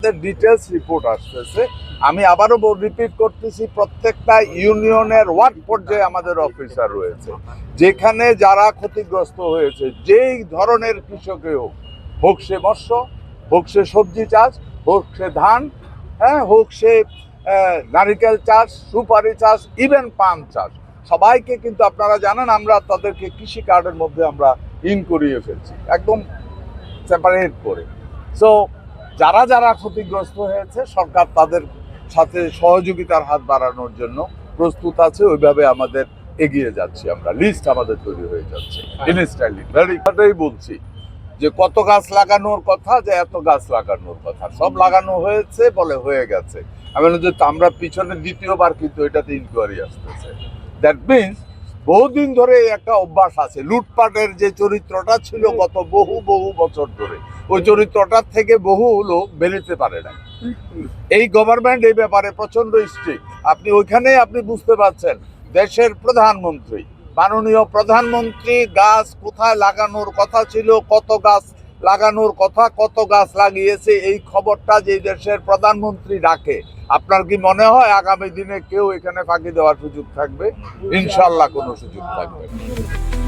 Details report আসতেছে। আমি আবারও রিপিট করতেছি, প্রত্যেকটা ইউনিয়নের ওয়ার্ড পর্যায়ে আমাদের অফিসার রয়েছে, যেখানে যারা ক্ষতিগ্রস্ত হয়েছে, যেই ধরনের কৃষকে হোক, হোক সে মৎস্য, হোক সে সবজি চাষ, হোক সে ধান, হ্যাঁ, হোক সে নারিকেল চাষ, সুপারি চাষ, ইভেন পান চাষ, সবাইকে কিন্তু আপনারা জানেন আমরা তাদেরকে কৃষি কার্ডের মধ্যে আমরা ইন করিয়ে ফেলছি, একদম সেপারেট করে। সো যারা যারা ক্ষতিগ্রস্ত হয়েছে, সরকার তাদের সাথে সহযোগিতার হাত বাড়ানোর জন্য প্রস্তুত আছে। ওইভাবে আমাদের এগিয়ে যাচ্ছি, আমরা লিস্ট আমাদের তৈরি হয়ে যাচ্ছে ইনস্ট্যান্টলি। ভেরি বলছি যে কত গাছ লাগানোর কথা, যে এত গাছ লাগানোর কথা, সব লাগানো হয়েছে বলে হয়ে গেছে। আমি যে আমরা পিছনে দ্বিতীয়বার কিন্তু এটাতে ইনকোয়ারি আসতেছে। দ্যাট মিনস বহুদিন ধরে একটা অভ্যাস আছে, লুটপাটের যে চরিত্রটা ছিল গত বহু বছর ধরে, ওই চরিত্রটার থেকে বহু লোক বেরোতে পারে না। এই গভর্নমেন্ট এই ব্যাপারে প্রচন্ড স্ট্রিক্ট। আপনি ওইখানে আপনি বুঝতে পারছেন, দেশের প্রধানমন্ত্রী, মাননীয় প্রধানমন্ত্রী গাছ কোথায় লাগানোর কথা ছিল, কত গাছ লাগানোর কথা, কত গাছ লাগিয়েছে, এই খবরটা যে দেশের প্রধানমন্ত্রী রাখে, আপনার কি মনে হয় আগামী দিনে কেউ এখানে ফাঁকি দেওয়ার সুযোগ থাকবে? ইনশাল্লাহ কোনো সুযোগ থাকবে না।